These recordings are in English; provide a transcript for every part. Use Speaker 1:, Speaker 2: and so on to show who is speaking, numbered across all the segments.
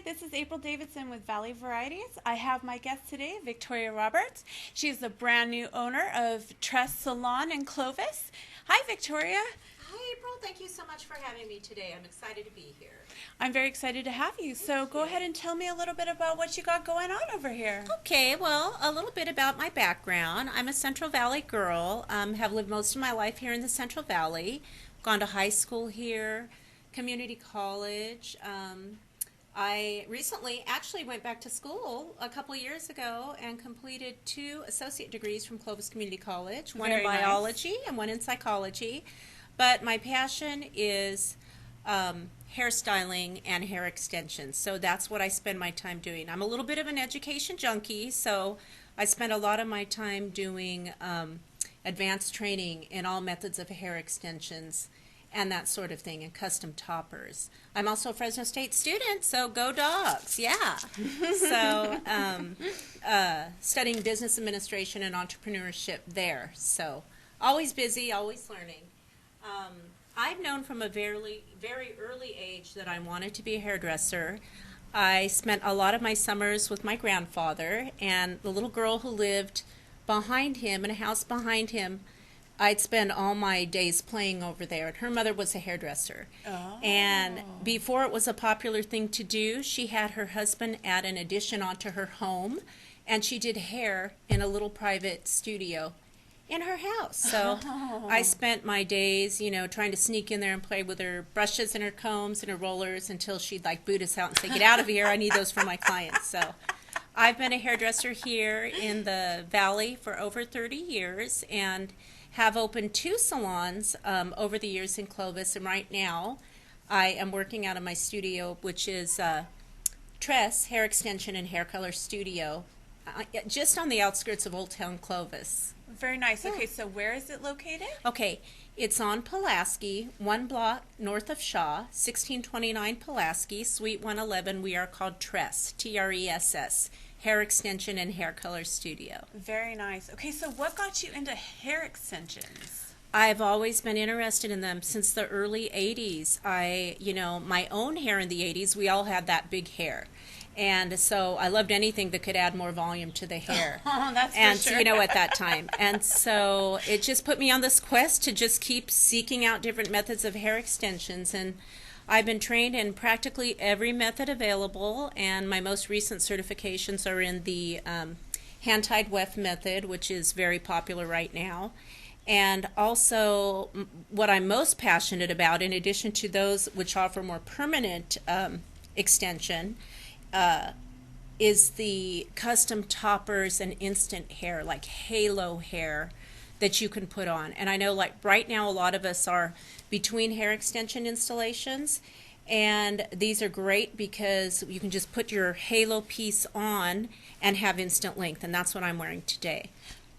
Speaker 1: this is April Davidson with Valley Varieties. I have my guest today, Victoria Roberts. She is the brand new owner of Tress Salon in Clovis. Hi, Victoria.
Speaker 2: Hi, April. Thank you so much for having me today. I'm excited to be here.
Speaker 1: I'm very excited to have you. So go ahead and tell me a little bit about what you got going on over here.
Speaker 2: Okay, well, a little bit about my background. I'm a Central Valley girl. Have lived most of my life here in the Central Valley. Gone to high school here, community college. I recently actually went back to school a couple of years ago and completed 2 associate degrees from Clovis Community College, one in biology and one in psychology. But my passion is hairstyling and hair extensions, so that's what I spend my time doing. I'm a little bit of an education junkie, so I spend a lot of my time doing advanced training in all methods of hair extensions and that sort of thing, and custom toppers. I'm also a Fresno State student, so go Dogs, yeah. So studying business administration and entrepreneurship there, so always busy, always learning. I've known from a very early age that I wanted to be a hairdresser. I spent a lot of my summers with my grandfather, and the little girl who lived behind him, in a house behind him, I'd spend all my days playing over there. And her mother was a hairdresser.
Speaker 1: Oh.
Speaker 2: And before it was a popular thing to do, she had her husband add an addition onto her home, and she did hair in a little private studio in her house. So I spent my days, trying to sneak in there and play with her brushes and her combs and her rollers until she'd like boot us out and say, "Get out of here, I need those for my clients." So I've been a hairdresser here in the Valley for over 30 years and have opened 2 salons over the years in Clovis, and right now I am working out of my studio, which is Tress Hair Extension and Hair Color Studio, just on the outskirts of Old Town Clovis.
Speaker 1: Very nice. Okay, so where is it located?
Speaker 2: Okay, it's on Pulaski, 1 block north of Shaw, 1629 Pulaski, Suite 111. We are called Tress, Tress, Hair Extension and Hair Color Studio.
Speaker 1: Very nice. Okay, so what got you into hair extensions?
Speaker 2: I've always been interested in them since the early 80s. My own hair in the 80s, we all had that big hair. And so I loved anything that could add more volume to the hair.
Speaker 1: Oh, that's
Speaker 2: and
Speaker 1: for sure.
Speaker 2: at that time. And so it just put me on this quest to just keep seeking out different methods of hair extensions. And I've been trained in practically every method available, and my most recent certifications are in the hand-tied weft method, which is very popular right now. And also what I'm most passionate about, in addition to those which offer more permanent extension, is the custom toppers and instant hair, like halo hair that you can put on. And I know, like right now, a lot of us are between hair extension installations, and these are great because you can just put your halo piece on and have instant length, and that's what I'm wearing today.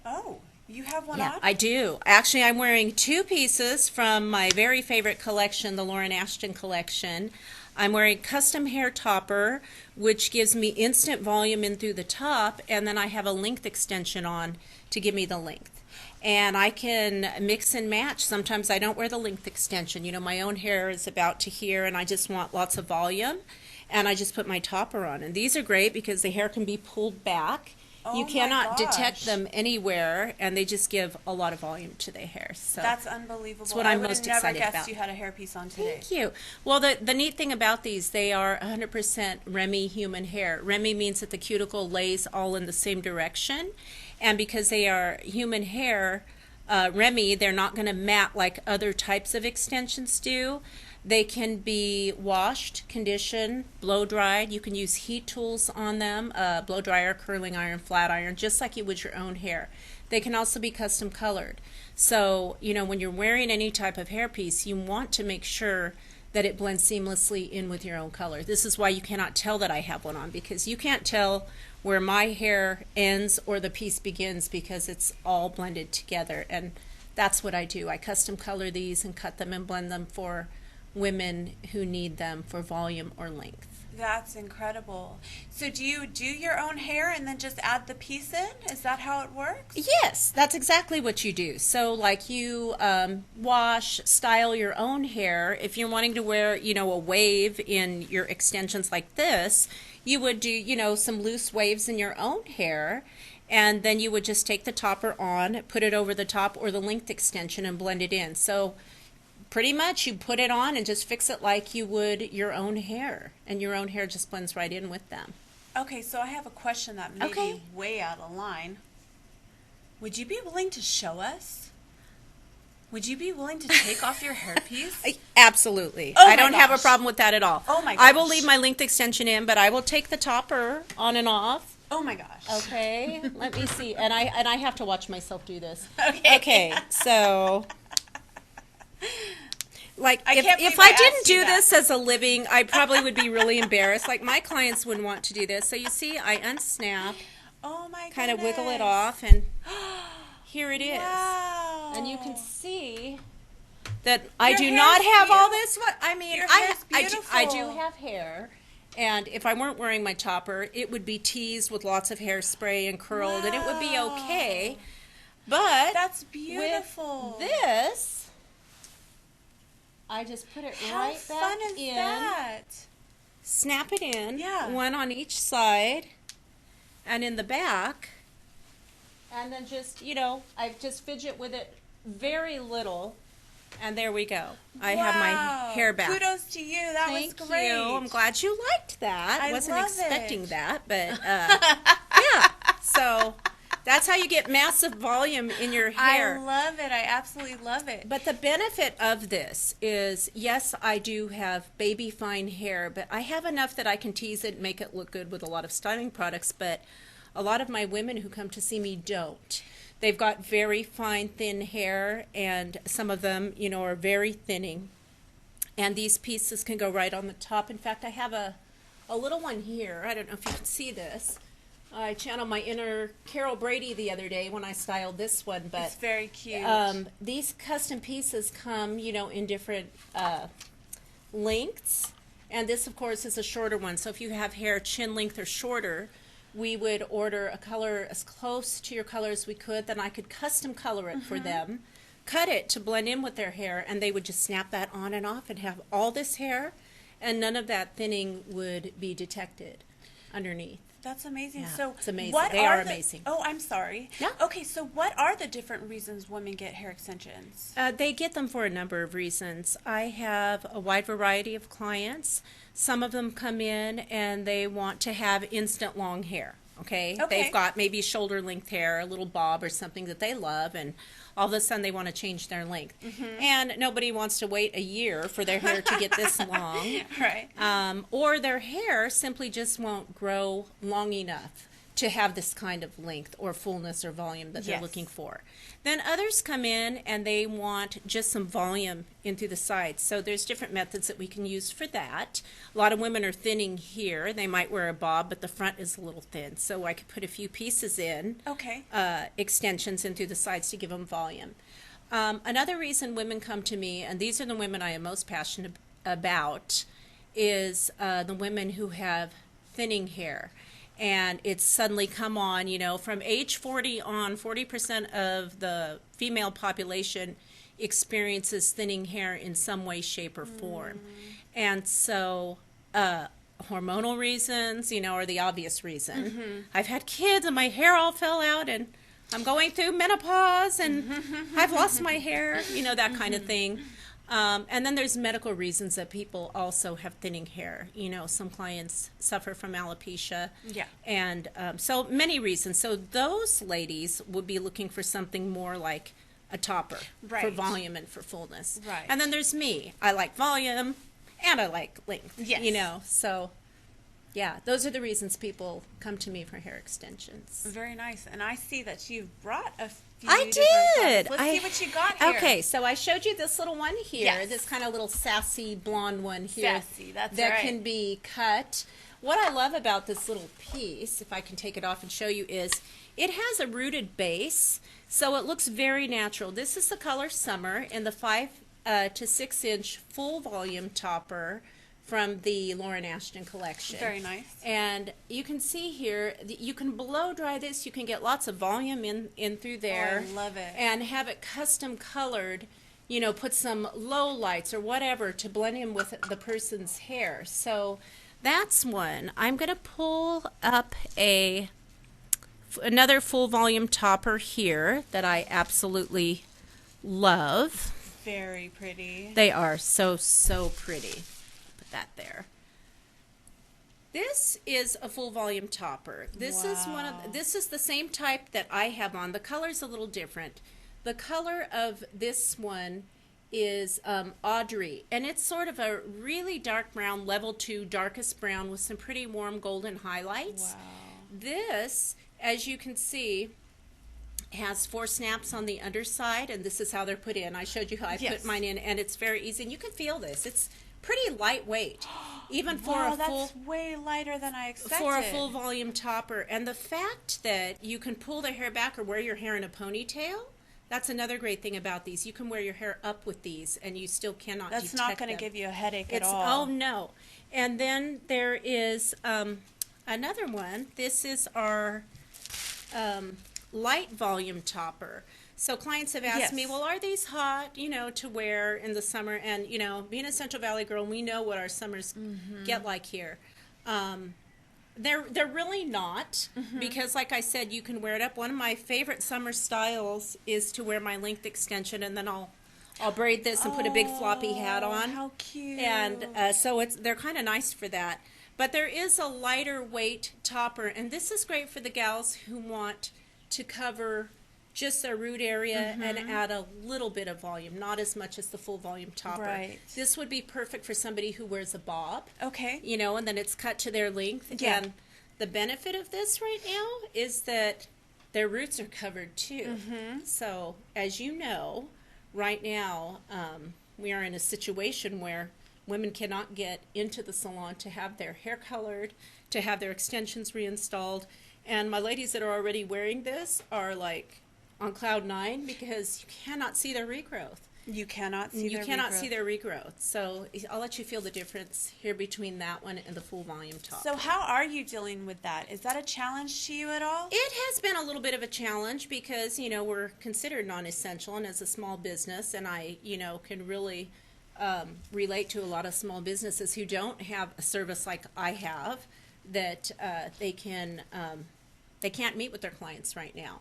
Speaker 1: Oh, you have one
Speaker 2: Yeah,
Speaker 1: on?
Speaker 2: I do. Actually, I'm wearing 2 pieces from my very favorite collection, the Lauren Ashton collection. I'm wearing custom hair topper, which gives me instant volume in through the top, and then I have a length extension on to give me the length. And I can mix and match. Sometimes I don't wear the length extension. My own hair is about to here, and I just want lots of volume, and I just put my topper on. And these are great because the hair can be pulled back.
Speaker 1: Oh,
Speaker 2: you cannot
Speaker 1: my gosh.
Speaker 2: detect them anywhere, and they just give a lot of volume to the hair. So
Speaker 1: That's unbelievable.
Speaker 2: that's what I'm
Speaker 1: I
Speaker 2: most
Speaker 1: would have
Speaker 2: excited
Speaker 1: never guessed
Speaker 2: about.
Speaker 1: you had a hairpiece on today.
Speaker 2: Thank you. Well, the neat thing about these, they are 100% Remy human hair. Remy means that the cuticle lays all in the same direction, and because they are human hair, Remy, they're not going to mat like other types of extensions do. They can be washed, conditioned, blow dried. You can use heat tools on them, blow dryer, curling iron, flat iron, just like you would your own hair. They can also be custom colored. So, when you're wearing any type of hairpiece, you want to make sure that it blends seamlessly in with your own color. This is why you cannot tell that I have one on, because you can't tell where my hair ends or the piece begins because it's all blended together. And that's what I do. I custom color these and cut them and blend them for women who need them for volume or length.
Speaker 1: That's incredible. So do you do your own hair and then just add the piece in? Is that how it works?
Speaker 2: Yes, that's exactly what you do. So like you wash, style your own hair. If you're wanting to wear, a wave in your extensions like this, you would do, some loose waves in your own hair. And then you would just take the topper on, put it over the top or the length extension and blend it in. So pretty much you put it on and just fix it like you would your own hair. And your own hair just blends right in with them.
Speaker 1: Okay, so I have a question that may be way out of line. Would you be willing to show us? Would you be willing to take off your hairpiece?
Speaker 2: Absolutely.
Speaker 1: Oh
Speaker 2: I don't have a
Speaker 1: gosh.
Speaker 2: problem with that at all.
Speaker 1: Oh my gosh.
Speaker 2: I will leave my length extension in, but I will take the topper on and off.
Speaker 1: Oh my gosh.
Speaker 2: Okay, let me see. And I have to watch myself do this.
Speaker 1: Okay.
Speaker 2: Okay, so like
Speaker 1: I can't believe
Speaker 2: if I
Speaker 1: I
Speaker 2: didn't
Speaker 1: asked you
Speaker 2: do
Speaker 1: that.
Speaker 2: this as a living, I probably would be really embarrassed. Like my clients wouldn't want to do this. So you see, I unsnap,
Speaker 1: Oh my goodness.
Speaker 2: kind of wiggle it off, and here it is.
Speaker 1: Wow.
Speaker 2: And you can see that I
Speaker 1: Your
Speaker 2: do
Speaker 1: hair's
Speaker 2: not have all
Speaker 1: beautiful.
Speaker 2: this. What I mean,
Speaker 1: Your
Speaker 2: I
Speaker 1: hair's
Speaker 2: do
Speaker 1: beautiful.
Speaker 2: have hair. And if I weren't wearing my topper, it would be teased with lots of hairspray and curled, and it would be okay. But
Speaker 1: That's beautiful.
Speaker 2: with this, I just put it
Speaker 1: How
Speaker 2: right
Speaker 1: fun
Speaker 2: back
Speaker 1: is
Speaker 2: in,
Speaker 1: that?
Speaker 2: snap it in,
Speaker 1: Yeah.
Speaker 2: one on each side, and in the back, and then just, I just fidget with it very little, and there we go. I have my
Speaker 1: Wow.
Speaker 2: hair back.
Speaker 1: Kudos to you. That
Speaker 2: Thank
Speaker 1: was great.
Speaker 2: you. I'm glad you liked that.
Speaker 1: I
Speaker 2: Wasn't
Speaker 1: love
Speaker 2: expecting
Speaker 1: it.
Speaker 2: that, but yeah. So that's how you get massive volume in your hair.
Speaker 1: I love it. I absolutely love it.
Speaker 2: But the benefit of this is, yes, I do have baby fine hair, but I have enough that I can tease it and make it look good with a lot of styling products, but a lot of my women who come to see me don't. They've got very fine, thin hair, and some of them, are very thinning. And these pieces can go right on the top. In fact, I have a little one here. I don't know if you can see this. I channeled my inner Carol Brady the other day when I styled this one, but
Speaker 1: It's very cute.
Speaker 2: these custom pieces come, in different lengths. And this, of course, is a shorter one. So if you have hair chin length or shorter, we would order a color as close to your color as we could. Then I could custom color it for them, cut it to blend in with their hair, and they would just snap that on and off and have all this hair, and none of that thinning would be detected underneath.
Speaker 1: That's amazing.
Speaker 2: Yeah,
Speaker 1: So
Speaker 2: it's amazing.
Speaker 1: What
Speaker 2: They are
Speaker 1: the-
Speaker 2: amazing.
Speaker 1: Oh, I'm sorry.
Speaker 2: Yeah.
Speaker 1: Okay, so what are the different reasons women get hair extensions?
Speaker 2: They get them for a number of reasons. I have a wide variety of clients. Some of them come in and they want to have instant long hair. Okay?
Speaker 1: Okay.
Speaker 2: They've got maybe shoulder length hair, a little bob or something that they love, and all of a sudden they want to change their length. And nobody wants to wait a year for their hair to get this long.
Speaker 1: Right.
Speaker 2: Or their hair simply just won't grow long enough to have this kind of length or fullness or volume that they're
Speaker 1: Yes.
Speaker 2: looking for. Then others come in and they want just some volume in through the sides. So there's different methods that we can use for that. A lot of women are thinning here. They might wear a bob, but the front is a little thin. So I could put a few pieces in,
Speaker 1: Okay.
Speaker 2: extensions in through the sides to give them volume. Another reason women come to me, and these are the women I am most passionate about, is the women who have thinning hair. And it's suddenly come on, from age 40 on, 40% of the female population experiences thinning hair in some way, shape, or form. And so hormonal reasons, are the obvious reason. I've had kids and my hair all fell out, and I'm going through menopause, and I've lost my hair, that kind of thing. And then there's medical reasons that people also have thinning hair. Some clients suffer from alopecia.
Speaker 1: Yeah.
Speaker 2: And so many reasons. So those ladies would be looking for something more like a topper for
Speaker 1: Right.
Speaker 2: volume and for fullness.
Speaker 1: Right.
Speaker 2: And then there's me. I like volume and I like length.
Speaker 1: Yes.
Speaker 2: So yeah, those are the reasons people come to me for hair extensions.
Speaker 1: Very nice. And I see that you've brought a few
Speaker 2: I
Speaker 1: different
Speaker 2: did.
Speaker 1: products. Let's see what you got here.
Speaker 2: Okay, so I showed you this little one here,
Speaker 1: Yes.
Speaker 2: this kind of little sassy blonde one here.
Speaker 1: Sassy, that's
Speaker 2: that
Speaker 1: right.
Speaker 2: can be cut. What I love about this little piece, if I can take it off and show you, is it has a rooted base, so it looks very natural. This is the color Summer in the 5 to 6 inch full volume topper, from the Lauren Ashton collection.
Speaker 1: Very nice.
Speaker 2: And you can see here, you can blow dry this. You can get lots of volume in through there.
Speaker 1: Oh, I love it.
Speaker 2: And have it custom colored, you know, put some low lights or whatever to blend in with the person's hair. So that's one. I'm going to pull up another full volume topper here that I absolutely love.
Speaker 1: Very pretty.
Speaker 2: They are so, so pretty. Put that there. This is a full volume topper. This is this is the same type that I have on. The color's a little different. The color of this one is Audrey, and it's sort of a really dark brown, level 2 darkest brown with some pretty warm golden highlights.
Speaker 1: Wow.
Speaker 2: This, as you can see, has 4 snaps on the underside, and this is how they're put in. I showed you how I put mine in, and it's very easy. And you can feel this. It's pretty lightweight, even for a full.
Speaker 1: That's way lighter than I expected.
Speaker 2: For a full volume topper, and the fact that you can pull the hair back or wear your hair in a ponytail. That's another great thing about these. You can wear your hair up with these, and you still cannot detect them.
Speaker 1: That's not going to give you a headache at all.
Speaker 2: Oh, no. And then there is another one. This is our light volume topper. So clients have asked me, well, are these hot, you know, to wear in the summer? And, you know, being a Central Valley girl, we know what our summers get like here. They're really not, because like I said, you can wear it up. One of my favorite summer styles is to wear my length extension, and then I'll braid this and put a big floppy hat on.
Speaker 1: How cute.
Speaker 2: And so they're kind of nice for that. But there is a lighter weight topper, and this is great for the gals who want to cover just their root area and add a little bit of volume, not as much as the full volume topper.
Speaker 1: Right.
Speaker 2: This would be perfect for somebody who wears a bob.
Speaker 1: Okay.
Speaker 2: You know, and then it's cut to their length.
Speaker 1: Yeah.
Speaker 2: And the benefit of this right now is that their roots are covered too. So, as you know, right now we are in a situation where women cannot get into the salon to have their hair colored, to have their extensions reinstalled. And my ladies that are already wearing this are like on cloud 9 because you cannot see their regrowth.
Speaker 1: You cannot see
Speaker 2: their regrowth. So I'll let you feel the difference here between that one and the full volume top.
Speaker 1: So how are you dealing with that? Is that a challenge to you at all?
Speaker 2: It has been a little bit of a challenge because, you know, we're considered non-essential, and as a small business, and I, you know, can really relate to a lot of small businesses who don't have a service like I have, that they can't meet with their clients right now.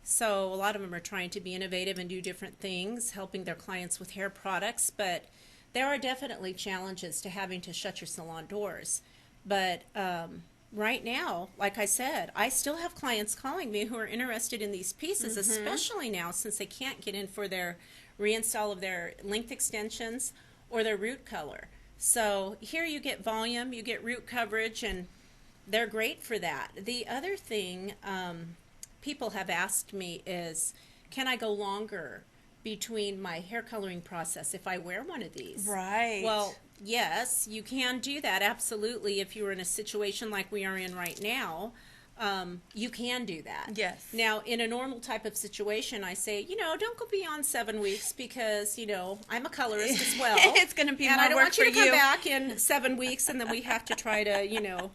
Speaker 2: So a lot of them are trying to be innovative and do different things, helping their clients with hair products, but there are definitely challenges to having to shut your salon doors. But right now, like I said, I still have clients calling me who are interested in these pieces, especially now since they can't get in for their reinstall of their length extensions or their root color. So here you get volume, you get root coverage, and they're great for that. The other thing people have asked me is, can I go longer between my hair coloring process if I wear one of these?
Speaker 1: Right.
Speaker 2: Well, yes, you can do that, absolutely. If you're in a situation like we are in right now, you can do that.
Speaker 1: Yes.
Speaker 2: Now, in a normal type of situation, I say, you know, don't go beyond 7 weeks because, you know, I'm a colorist as well.
Speaker 1: It's going to be more work for you.
Speaker 2: And I don't want you to come back in 7 weeks and then we have to try to, you know.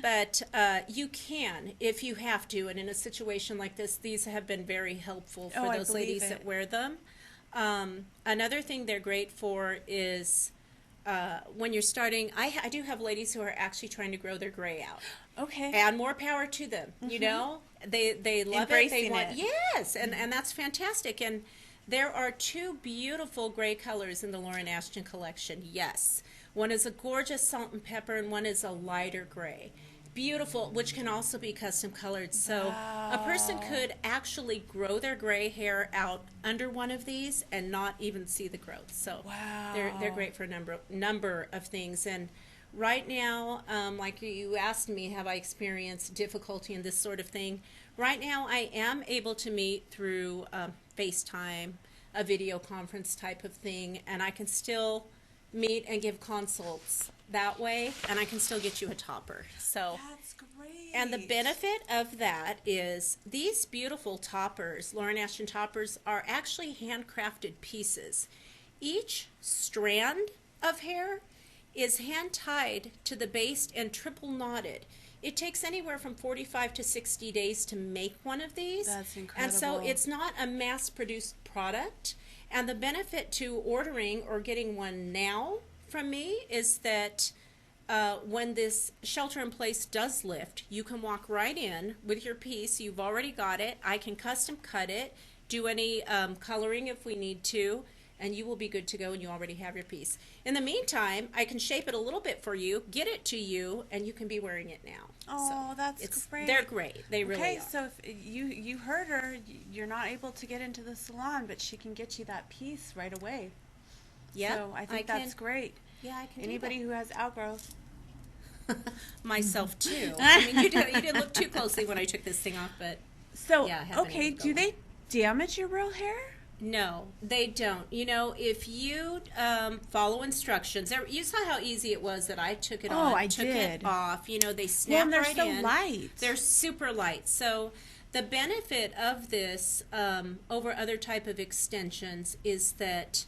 Speaker 2: But you can if you have to, and in a situation like this, these have been very helpful for those ladies that wear them. Another thing they're great for is when you're starting, I do have ladies who are actually trying to grow their gray out.
Speaker 1: Okay.
Speaker 2: And more power to them, you know. They love
Speaker 1: Embracing
Speaker 2: it. They want
Speaker 1: it.
Speaker 2: Yes, and that's fantastic. And there are 2 beautiful gray colors in the Lauren Ashton collection, yes. One is a gorgeous salt and pepper, and one is a lighter gray. Beautiful, which can also be custom colored. So a person could actually grow their gray hair out under one of these and not even see the growth. So they're great for a number of things. And right now, like you asked me, have I experienced difficulty in this sort of thing? Right now, I am able to meet through FaceTime, a video conference type of thing, and I can still meet and give consults that way, and I can still get you a topper. So
Speaker 1: that's great.
Speaker 2: And the benefit of that is these beautiful toppers, Lauren Ashton toppers, are actually handcrafted pieces. Each strand of hair is hand tied to the base and triple knotted. It takes anywhere from 45 to 60 days to make one of these.
Speaker 1: That's incredible.
Speaker 2: And so it's not a mass-produced product. And the benefit to ordering or getting one now from me is that when this shelter-in-place does lift, you can walk right in with your piece. You've already got it. I can custom cut it, do any coloring if we need to, and you will be good to go, and you already have your piece. In the meantime, I can shape it a little bit for you, get it to you, and you can be wearing it now.
Speaker 1: Oh,
Speaker 2: so
Speaker 1: that's great.
Speaker 2: They're great. They really are.
Speaker 1: Okay, so if you heard her, you're not able to get into the salon, but she can get you that piece right away.
Speaker 2: Yeah,
Speaker 1: so I think that's great.
Speaker 2: Yeah, I can.
Speaker 1: Anybody who has outgrowth.
Speaker 2: Myself too. I mean, you didn't look too closely when I took this thing off, but
Speaker 1: so
Speaker 2: yeah, I have
Speaker 1: okay. Do they damage your real hair?
Speaker 2: No, they don't. You know, if you follow instructions, you saw how easy it was that I took it on.
Speaker 1: Oh, I
Speaker 2: took
Speaker 1: did.
Speaker 2: it off. You know, they snap
Speaker 1: they're
Speaker 2: right
Speaker 1: so
Speaker 2: in.
Speaker 1: light.
Speaker 2: They're super light. So the benefit of this over other type of extensions is that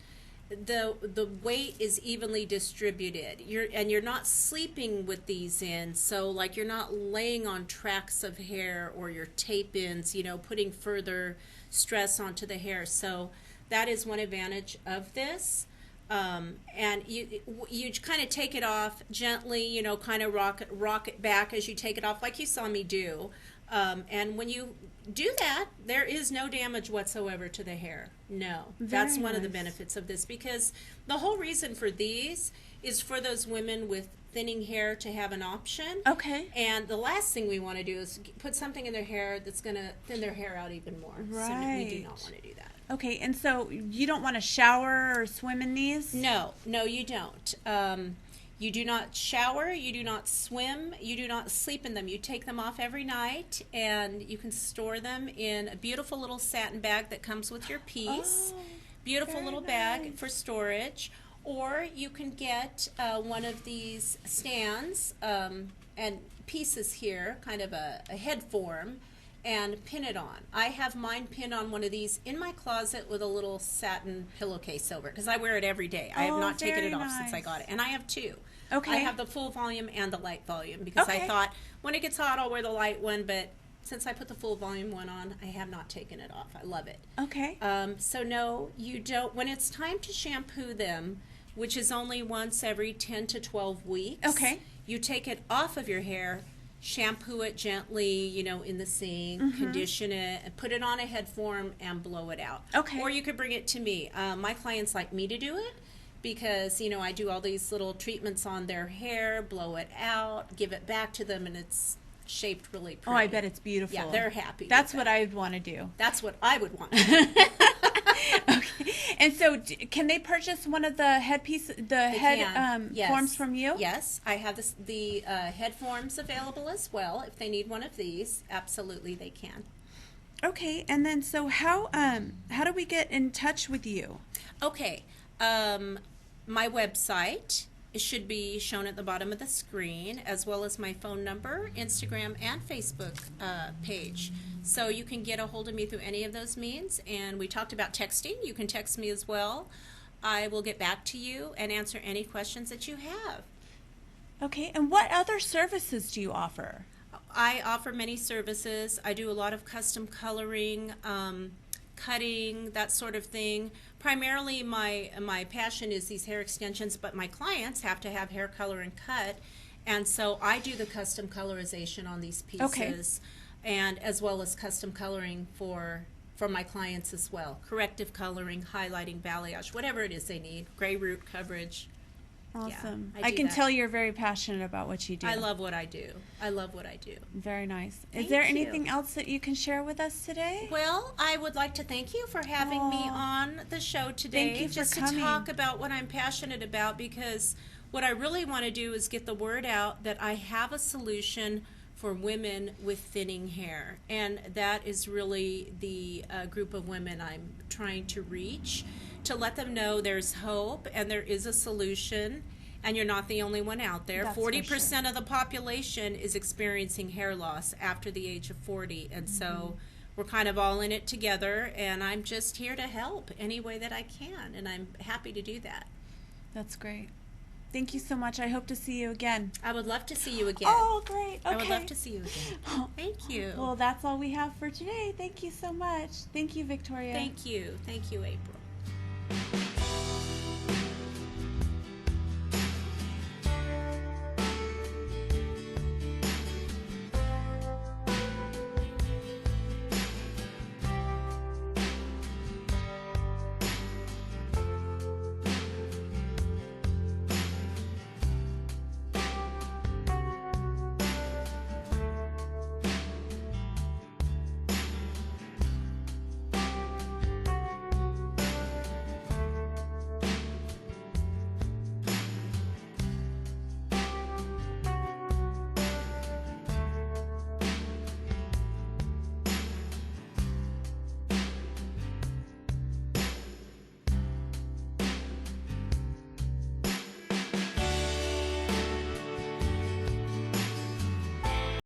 Speaker 2: the weight is evenly distributed. You're not sleeping with these in, so like you're not laying on tracts of hair or your tape ins, you know, putting further stress onto the hair. So that is one advantage of this. And you kind of take it off gently, you know, kind of rock it back as you take it off, like you saw me do. And when you do that, there is no damage whatsoever to the hair. No, that's one of the benefits of this, because the whole reason for these is for those women with thinning hair to have an option.
Speaker 1: Okay.
Speaker 2: And the last thing we want to do is put something in their hair that's going to thin their hair out even more.
Speaker 1: Right.
Speaker 2: So we do not want to do that.
Speaker 1: Okay, and so you don't want to shower or swim in these?
Speaker 2: No, you don't. You do not shower, you do not swim, you do not sleep in them. You take them off every night, and you can store them in a beautiful little satin bag that comes with your piece.
Speaker 1: Oh,
Speaker 2: beautiful little
Speaker 1: nice.
Speaker 2: bag for storage. Or you can get one of these stands and pieces here, kind of a head form, and pin it on. I have mine pinned on one of these in my closet with a little satin pillowcase over it, because I wear it every day. I have not taken it off since I got it. And I have two.
Speaker 1: Okay.
Speaker 2: I have the full volume and the light volume, because I thought when it gets hot I'll wear the light one, but since I put the full volume one on, I have not taken it off. I love it.
Speaker 1: Okay.
Speaker 2: So no, you don't. When it's time to shampoo them, which is only once every 10 to 12 weeks,
Speaker 1: Okay.
Speaker 2: you take it off of your hair, shampoo it gently, you know, in the sink, condition it, and put it on a head form and blow it out.
Speaker 1: Okay.
Speaker 2: Or you could bring it to me. My clients like me to do it because, you know, I do all these little treatments on their hair, blow it out, give it back to them, and it's shaped really pretty.
Speaker 1: Oh, I bet it's beautiful.
Speaker 2: Yeah, they're happy.
Speaker 1: That's what I would want to do.
Speaker 2: That's what I would want.
Speaker 1: Okay. And so, can they purchase one of the
Speaker 2: Yes.
Speaker 1: forms from you?
Speaker 2: Yes, I have the head forms available as well. If they need one of these, absolutely they can.
Speaker 1: Okay. And then, so how do we get in touch with you?
Speaker 2: Okay, my website. It should be shown at the bottom of the screen, as well as my phone number, Instagram, and Facebook page. So you can get a hold of me through any of those means. And we talked about texting. You can text me as well. I will get back to you and answer any questions that you have.
Speaker 1: Okay. And what other services do you offer?
Speaker 2: I offer many services. I do a lot of custom coloring, cutting, that sort of thing. Primarily my passion is these hair extensions, but my clients have to have hair color and cut, and so I do the custom colorization on these pieces, and as well as custom coloring for my clients as well. Corrective coloring, highlighting, balayage, whatever it is they need, gray root coverage.
Speaker 1: Awesome.
Speaker 2: Yeah,
Speaker 1: I can
Speaker 2: that.
Speaker 1: tell you're very passionate about what you do.
Speaker 2: I love what I do. I love what I do.
Speaker 1: Very nice.
Speaker 2: Thank
Speaker 1: Is there
Speaker 2: you.
Speaker 1: anything else that you can share with us today?
Speaker 2: Well, I would like to thank you for having me on the show today.
Speaker 1: Thank you for
Speaker 2: just
Speaker 1: coming.
Speaker 2: to talk about what I'm passionate about, because what I really want to do is get the word out that I have a solution for women with thinning hair, and that is really the group of women I'm trying to reach, to let them know there's hope and there is a solution, and you're not the only one out there.
Speaker 1: That's
Speaker 2: 40% of the population is experiencing hair loss after the age of 40, and so we're kind of all in it together, and I'm just here to help any way that I can, and I'm happy to do that.
Speaker 1: That's great. Thank you so much. I hope to see you again.
Speaker 2: I would love to see you again.
Speaker 1: Oh, great. Okay.
Speaker 2: I would love to see you again. Thank you.
Speaker 1: Well, that's all we have for today. Thank you so much. Thank you, Victoria.
Speaker 2: Thank you. Thank you, April.